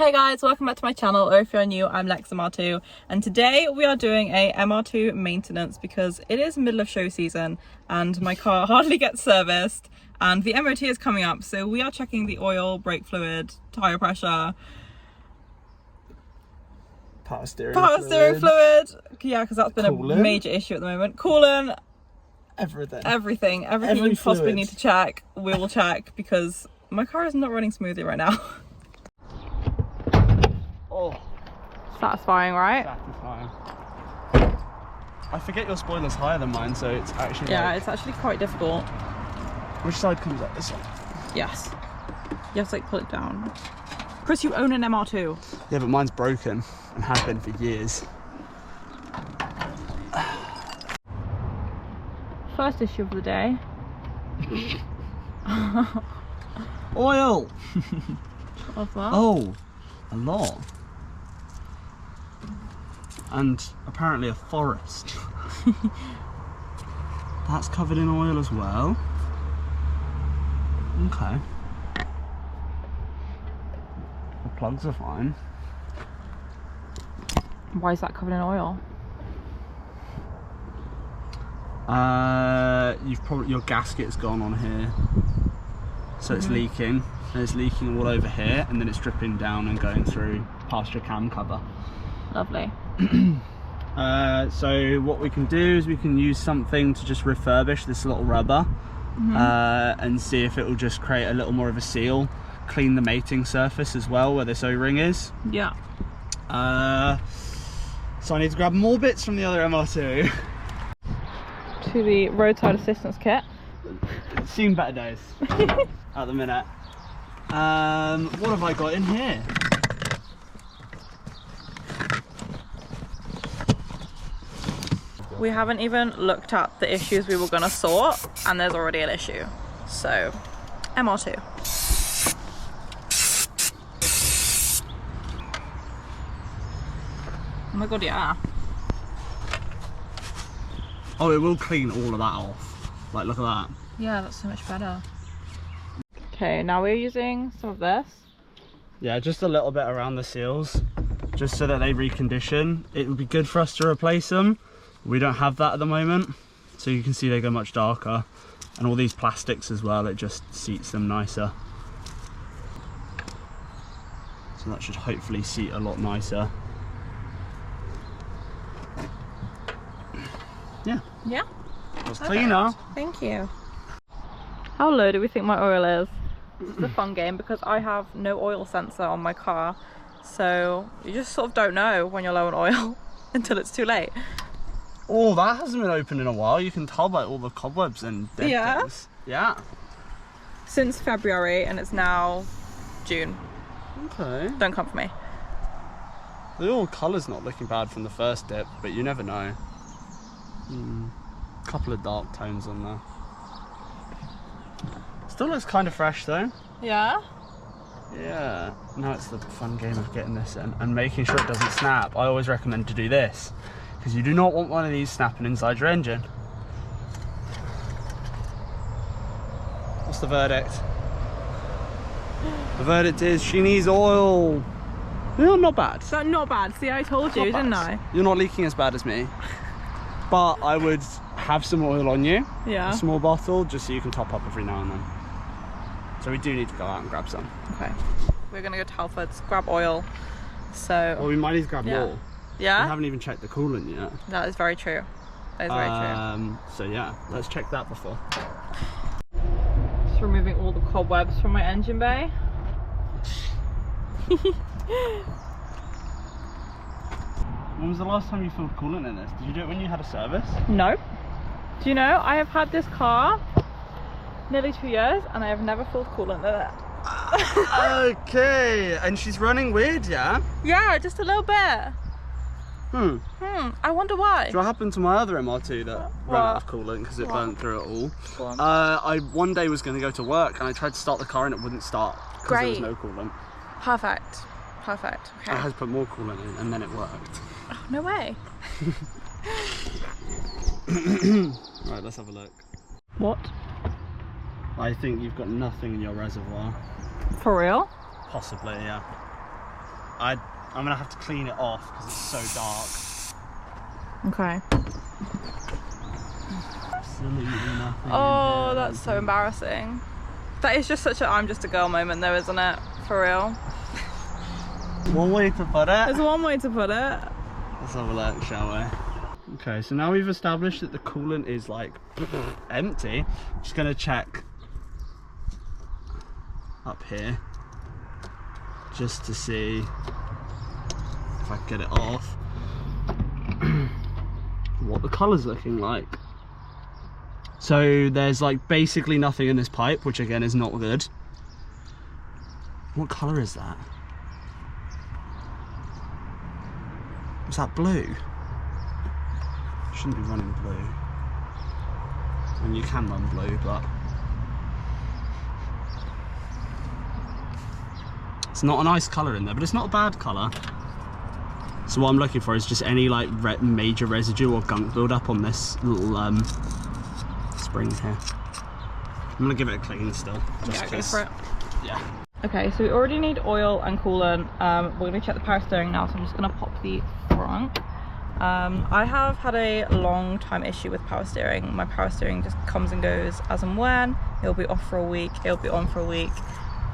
Hey guys, welcome back to my channel, or if you're new, I'm Lex MR2, and today we are doing a MR2 maintenance because it is middle of show season and my car hardly gets serviced and the MOT is coming up, so we are checking the oil, brake fluid, tyre pressure, power steering fluid, yeah, because that's been coolant. A major issue at the moment. Coolant, everything you possibly need to check, we will check because my car is not running smoothly right now. Oh, satisfying, right? satisfying. I forget your spoiler's higher than mine, so it's actually it's actually quite difficult. Which side comes up? This one? Yes. You have to like pull it down. Chris, you own an MR2. Yeah, but mine's broken and has been for years. First issue of the day. Oil! Of that. Oh, a lot. And apparently a forest. That's covered in oil as well. Okay. The plugs are fine. Why is that covered in oil? You've probably, your gasket's gone on here, so it's leaking. And it's leaking all over here, and then it's dripping down and going through past your cam cover. Lovely. So what we can do is we can use something to just refurbish this little rubber and see if it will just create a little more of a seal, clean the mating surface as well where this O-ring is. Yeah. So I need to grab more bits from the other MR2. To the roadside assistance kit. It's seen better days at the minute. What have I got in here? We haven't even looked at the issues we were going to sort, and there's already an issue. So, MR2. Oh my god, yeah. Oh, it will clean all of that off. Like, look at that. Yeah, that's so much better. Okay, now we're using some of this. Yeah, just a little bit around the seals, just so that they recondition. It would be good for us to replace them. We don't have that at the moment, so you can see they go much darker. And all these plastics as well, it just seats them nicer. So that should hopefully seat a lot nicer. Yeah. Yeah? It's cleaner. Thank you. How low do we think my oil is? This is a fun game because I have no oil sensor on my car, so you just sort of don't know when you're low on oil until it's too late. Oh, that hasn't been open in a while. You can tell by all the cobwebs and dead things. Yeah. Since February, and it's now June. Okay. Don't come for me. The oil colour's not looking bad from the first dip, but you never know. Couple of dark tones on there. Still looks kind of fresh though. Yeah? Yeah. Now it's the fun game of getting this in and making sure it doesn't snap. I always recommend to do this, because you do not want one of these snapping inside your engine. What's the verdict? The verdict is she needs oil. Yeah, not bad. So not bad. See, I told you, didn't I? You're not leaking as bad as me. But I would have some oil on you. Yeah. A small bottle, just so you can top up every now and then. So we do need to go out and grab some. Okay. We're gonna go to Halfords, grab oil. So. Well, we might need to grab more. Yeah? We haven't even checked the coolant yet. That is very true. That is very true. So yeah, let's check that before. Just removing all the cobwebs from my engine bay. When was the last time you filled coolant in this? Did you do it when you had a service? No. Do you know, I have had this car nearly 2 years and I have never filled coolant in it. Okay, and she's running weird, yeah? Yeah, just a little bit. I wonder why. Do you know what happened to my other MR2 that ran out of coolant because it burnt through it all? Go on. I one day was going to go to work and I tried to start the car and it wouldn't start because there was no coolant. Perfect. Perfect. Okay. I had to put more coolant in and then it worked. Oh, no way. Right, let's have a look. What? I think you've got nothing in your reservoir. For real? Possibly, yeah. I'm gonna have to clean it off because it's so dark. Okay. Absolutely nothing. Oh, that's so embarrassing. That is just such a I'm just a girl moment though, isn't it? For real. One way to put it. There's one way to put it. Let's have a look, shall we? Okay, so now we've established that the coolant is like empty. I'm just gonna check up here just to see if I can get it off. What the colour's looking like. So there's like basically nothing in this pipe, which again is not good. What colour is that? Is that blue? Shouldn't be running blue. I mean, you can run blue, but it's not a nice colour in there, but it's not a bad colour. So what I'm looking for is just any like major residue or gunk build up on this little spring here. I'm gonna give it a clean still. Just Go for it. Yeah. Okay, so we already need oil and coolant. We're gonna check the power steering now, so I'm just gonna pop the front. I have had a long time issue with power steering. My power steering just comes and goes as and when. It'll be off for a week, it'll be on for a week.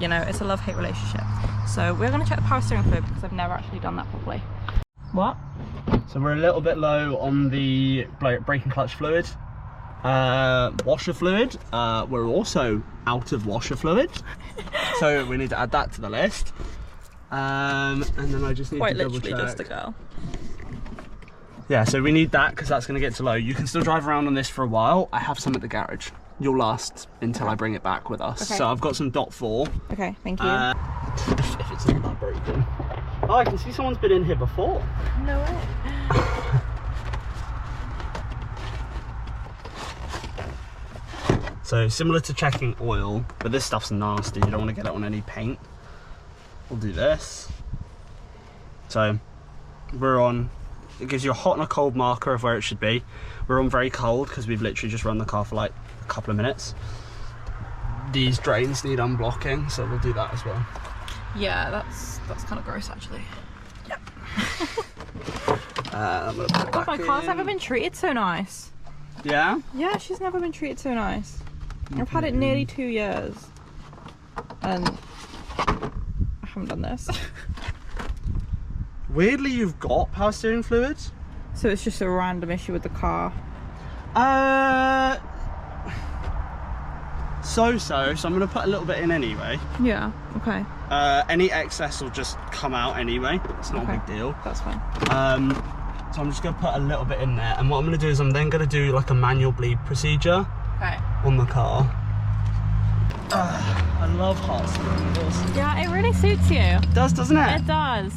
You know, it's a love-hate relationship. So we're gonna check the power steering fluid because I've never actually done that properly. What? So we're a little bit low on the brake and clutch fluid. Washer fluid, we're also out of washer fluid. So we need to add that to the list. And then I just need Quite to double literally check. just a girl. Yeah, so we need that because that's going to get to low. You can still drive around on this for a while. I have some at the garage. You'll last until I bring it back with us. Okay. So I've got some .4. Okay, thank you. If it's not that broken. Oh, I can see someone's been in here before. No way. So similar to checking oil, but this stuff's nasty. You don't want to get it on any paint. We'll do this. So we're on, it gives you a hot and a cold marker of where it should be. We're on very cold because we've literally just run the car for like a couple of minutes. These drains need unblocking, so we'll do that as well. Yeah, that's kind of gross actually. Yep. I'm gonna put it God, my back car's in. never been treated so nice. Yeah? Yeah, she's never been treated so nice. I've had it nearly 2 years and I haven't done this. Weirdly, you've got power steering fluid. So it's just a random issue with the car. So I'm going to put a little bit in anyway. Yeah, okay. Any excess will just come out anyway. It's not a big deal. That's fine. So I'm just going to put a little bit in there. And what I'm going to do is I'm then going to do like a manual bleed procedure. Okay. On the car. I love hot steering wheels. Yeah, it really suits you. It does, doesn't it? It does.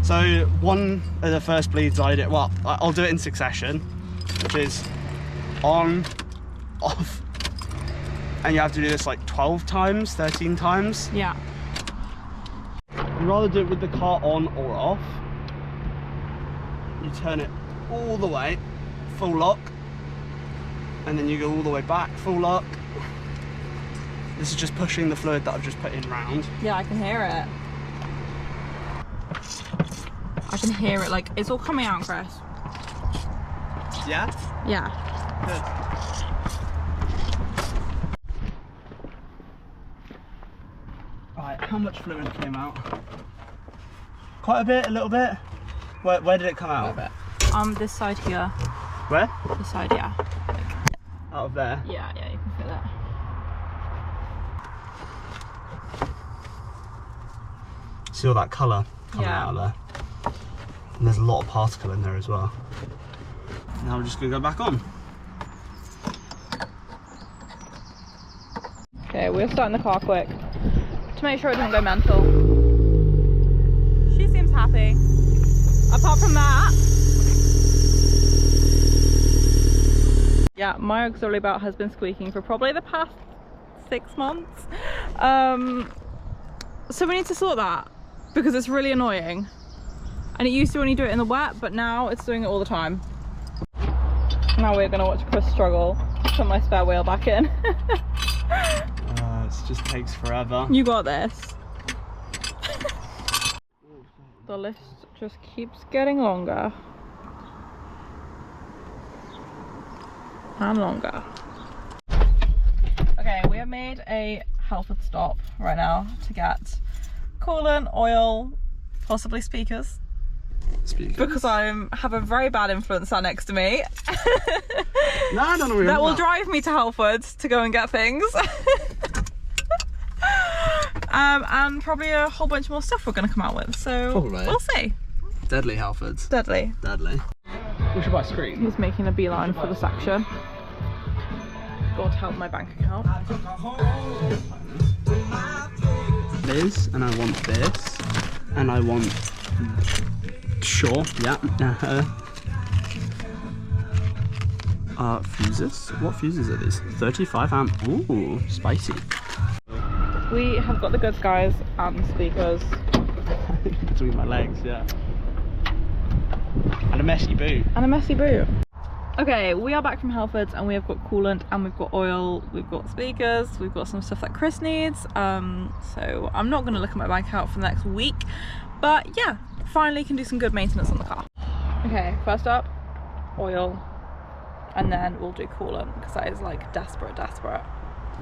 So one of the first bleeds I did, well, I'll do it in succession, which is on, off, and you have to do this like 12 times, 13 times. Yeah. You'd rather do it with the car on or off. You turn it all the way, full lock, and then you go all the way back, full lock. This is just pushing the fluid that I've just put in round. Yeah, I can hear it. I can hear it, like, it's all coming out, Chris. Yeah? Yeah. Good. Right, how much fluid came out? Quite a bit, a little bit? Where did it come out? A little bit. This side here. Where? This side, yeah. Out of there? Yeah, you can feel it. See all that colour coming out of there? And there's a lot of particle in there as well. Now we're just going to go back on. Okay, we're starting the car quick to make sure it doesn't go mental. She seems happy. Apart from that. Yeah, my auxiliary belt has been squeaking for probably the past 6 months. So we need to sort that because it's really annoying. And it used to only do it in the wet, but now it's doing it all the time. Now we're gonna watch Chris struggle to put my spare wheel back in. It just takes forever. You got this. The list just keeps getting longer and longer. Okay, we have made a Halford stop right now to get coolant, oil, possibly speakers. Because I have a very bad influence sat next to me. No, that will drive me to Halford to go and get things. And probably a whole bunch more stuff we're going to come out with. So probably. We'll see. Deadly Halfords. Deadly. Deadly. We should buy a screen. He's making a beeline for the section. God help my bank account. This, and I want this, and I want... Sure, yeah. Fuses? What fuses are these? 35 amp. Ooh, spicy. We have got the goods, guys, and speakers. Between my legs, yeah. And a messy boot. And a messy boot. Okay, we are back from Halfords and we have got coolant and we've got oil, we've got speakers, we've got some stuff that Chris needs. So I'm not going to look at my bank account for the next week. But yeah, finally can do some good maintenance on the car. Okay, first up, oil. And then we'll do coolant because that is like desperate.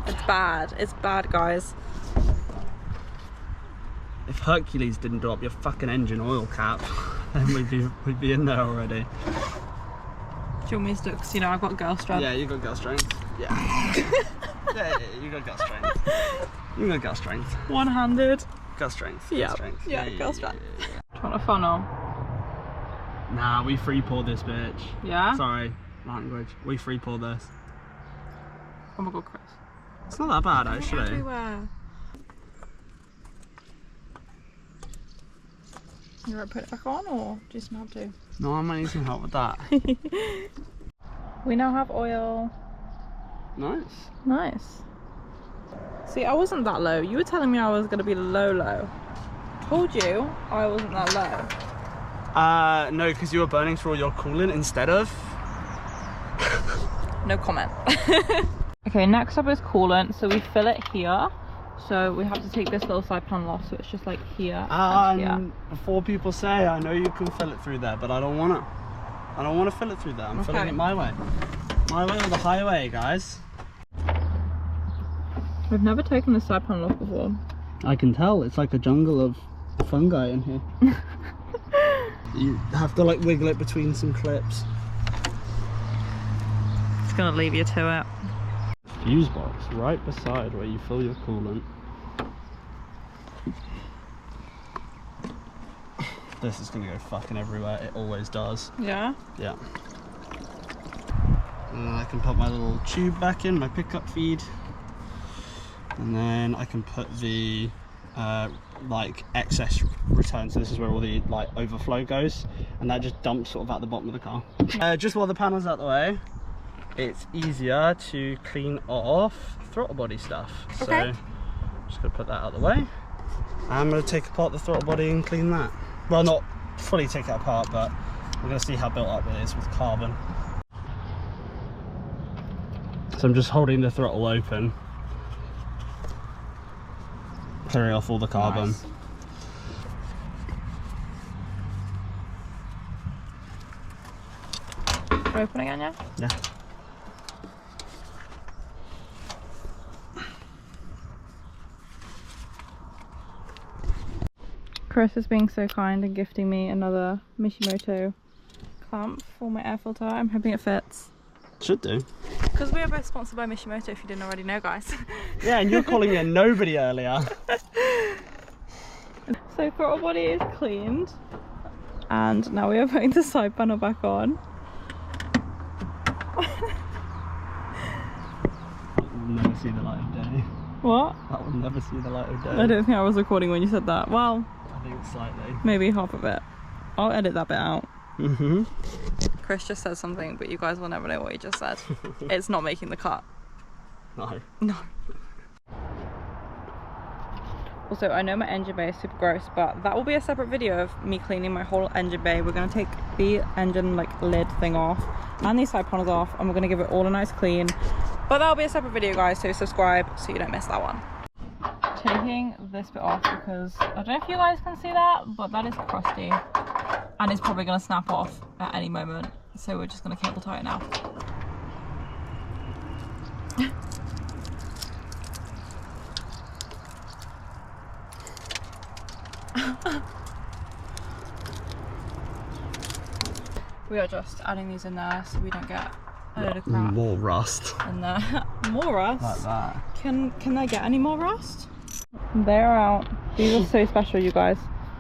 It's bad, guys. If Hercules didn't drop your fucking engine oil cap, then we'd be in there already. Do you want me to do it? Because you know I've got girl strength. Yeah, you got girl strength. Yeah. Yeah, you got girl strength. You got girl strength. One-handed. Girl strength. Yeah. Girl strength. Yeah, girl strength. Do you want a funnel? Nah, we free pour this bitch. Yeah? Sorry, language. We free pour this. Oh my god, Chris. It's not that bad actually. Everywhere. You right, put it back on or do you just have to? No, I might need some help with that. We now have oil. Nice. See, I wasn't that low. You were telling me I was going to be low. Told you I wasn't that low. No, because you were burning through all your coolant instead of. No comment. Okay, next up is coolant. So we fill it here. So we have to take this little side panel off, so it's just like here and here. Before people say, I know you can fill it through there, but I don't want to. I don't want to fill it through there. I'm filling it my way. My way or the highway, guys. I've never taken this side panel off before. I can tell. It's like a jungle of fungi in here. You have to like wiggle it between some clips. It's going to leave you to it. Fuse box right beside where you fill your coolant. This is gonna go fucking everywhere. It always does. Yeah? Yeah. And then I can put my little tube back in, my pickup feed. And then I can put the like excess return. So this is where all the like overflow goes. And that just dumps sort of at the bottom of the car. Just while the panel's out the way, it's easier to clean off throttle body stuff. Okay. So just gonna put that out of the way. I'm gonna take apart the throttle body and clean that. Well, not fully take it apart, but we're gonna see how built up it is with carbon. So I'm just holding the throttle open, clearing off all the carbon. Nice. Open again, yeah? Yeah. Chris is being so kind and gifting me another Mishimoto clamp for my air filter. I'm hoping it fits. Should do. Because we are both sponsored by Mishimoto, if you didn't already know, guys. Yeah, and you're calling me a nobody earlier. So throttle body is cleaned. And now we are putting the side panel back on. That will never see the light of day. What? That will never see the light of day. I don't think I was recording when you said that. Well, I think slightly. maybe half of it. I'll edit that bit out. Mm-hmm. Chris just said something, but you guys will never know what he just said. It's not making the cut. No. No. Also, I know my engine bay is super gross, but that will be a separate video of me cleaning my whole engine bay. We're going to take the engine like lid thing off and these side panels off, and we're going to give it all a nice clean. But that'll be a separate video, guys, so subscribe so you don't miss that one. taking this bit off because I don't know if you guys can see that, but that is crusty and it's probably going to snap off at any moment. So we're just going to cable tie it now. We are just adding these in there so we don't get a load of crap. More rust. In there. More rust? Like that. Can they get any more rust? They are out. These are so special, you guys.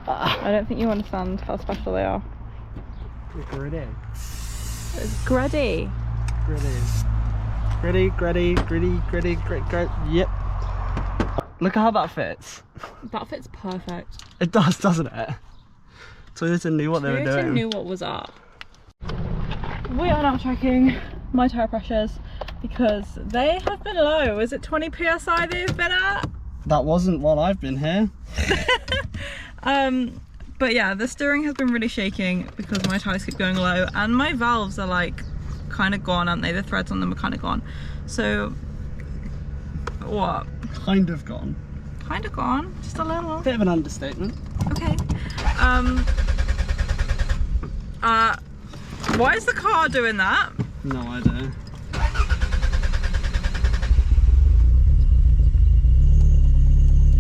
I don't think you understand how special they are. Gritty. It's gritty. Gritty. Yep. Look at how that fits. That fits perfect. It does, doesn't it? Toyota knew what they were doing. Toyota knew what was up. We are now checking my tyre pressures because they have been low. Is it 20 psi they've been at? That wasn't while I've been here. But yeah, the steering has been really shaking because my tyres keep going low and my valves are like kind of gone, aren't they? The threads on them are kind of gone. So, what? Kind of gone. Kind of gone, just a little. Bit of an understatement. Okay. Why is the car doing that? No idea.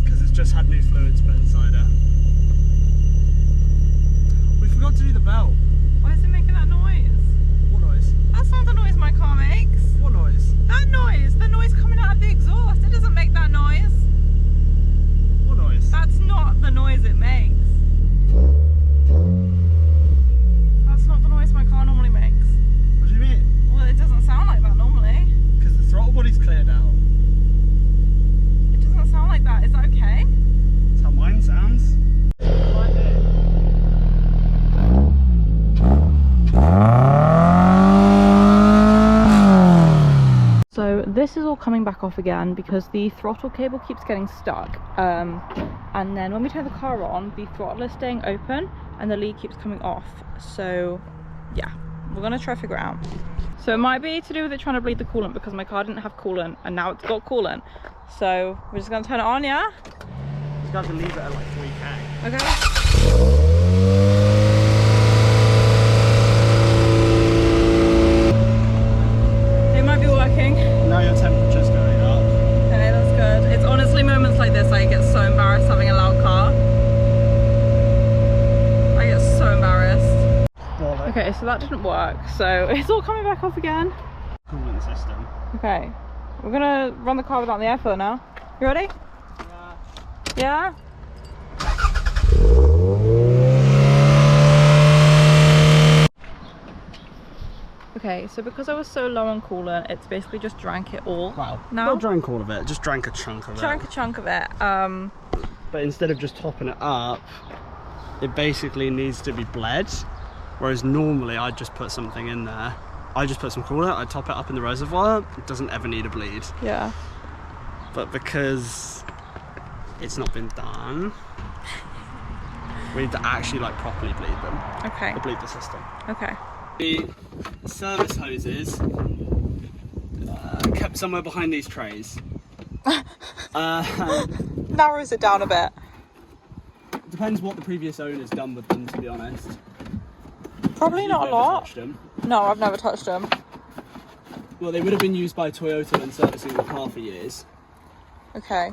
Because it's just had new fluids put inside it. We forgot to do the belt. Why is it making that noise? What noise? That's not the noise my car makes. What noise? That noise! The noise coming out of the exhaust. It doesn't make that noise. What noise? That's not the noise it makes. That's not the noise my car normally makes. What do you mean? Well, it doesn't sound like that normally. Because the throttle body's cleared out. It doesn't sound like that. Is that okay? That's how mine sounds. So this is all coming back off again because the throttle cable keeps getting stuck, and then when we turn the car on, the throttle is staying open and the lead keeps coming off. So yeah, we're gonna try to figure it out. So it might be to do with it trying to bleed the coolant because my car didn't have coolant and now it's got coolant. So we're just gonna turn it on, yeah? You have to leave it at like 3K. Okay. Now your temperature's going up. Okay, that's good. It's honestly moments like this I get so embarrassed having a loud car. I get so embarrassed. Bollocks. Okay, so that didn't work. So it's all coming back off again. Coolant system. Okay, we're gonna run the car without the air filter now. You ready? Yeah. Yeah? Okay, so because I was so low on coolant, it's basically just drank it all. Wow. Now? Not drank all of it, just drank a chunk of it. Drank a chunk of it. But instead of just topping it up, it basically needs to be bled. Whereas normally I'd just put something in there. I just put some coolant, I top it up in the reservoir, it doesn't ever need a bleed. Yeah. But because it's not been done, we need to actually like properly bleed them. Okay. Or bleed the system. Okay. The service hoses kept somewhere behind these trays. Narrows it down a bit. Depends what the previous owner's done with them, to be honest. Probably not a lot. Touched them. No, I've never touched them. Well, they would have been used by Toyota when servicing the car for years. Okay.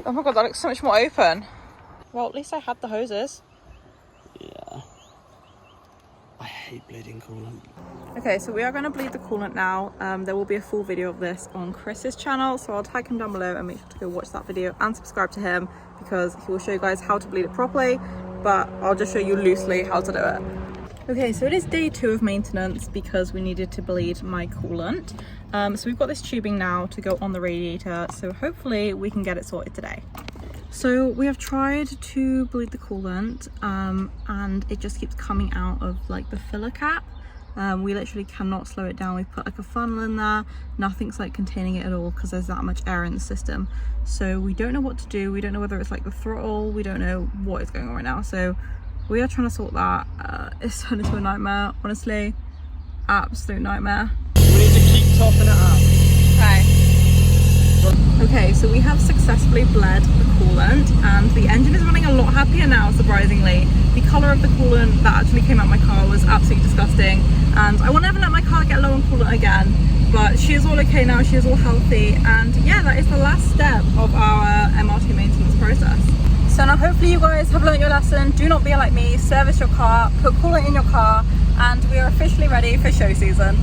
Oh my god, that looks so much more open. Well, at least I had the hoses. Yeah. I hate bleeding coolant. Okay, so we are going to bleed the coolant now. There will be a full video of this on Chris's channel, so I'll tag him down below and make sure to go watch that video and subscribe to him because he will show you guys how to bleed it properly, but I'll just show you loosely how to do it. Okay, so it is day 2 of maintenance because we needed to bleed my coolant. So we've got this tubing now to go on the radiator, so hopefully we can get it sorted today. So we have tried to bleed the coolant and it just keeps coming out of like the filler cap. We literally cannot slow it down. We've put like a funnel in there, nothing's like containing it at all because there's that much air in the system. So we don't know what to do. We don't know whether it's like the throttle, we don't know what is going on right now. So we are trying to sort that. It's turned into a nightmare, honestly. Absolute nightmare. We need to keep topping it up. Okay. Okay, so we have successfully bled the coolant and the engine is running a lot happier now, surprisingly. The colour of the coolant that actually came out my car was absolutely disgusting, and I will never let my car get low on coolant again, but she is all okay now, she is all healthy, and yeah, that is the last step of our MR2 maintenance process. So now hopefully you guys have learned your lesson. Do not be like me, service your car, put coolant in your car, and we are officially ready for show season.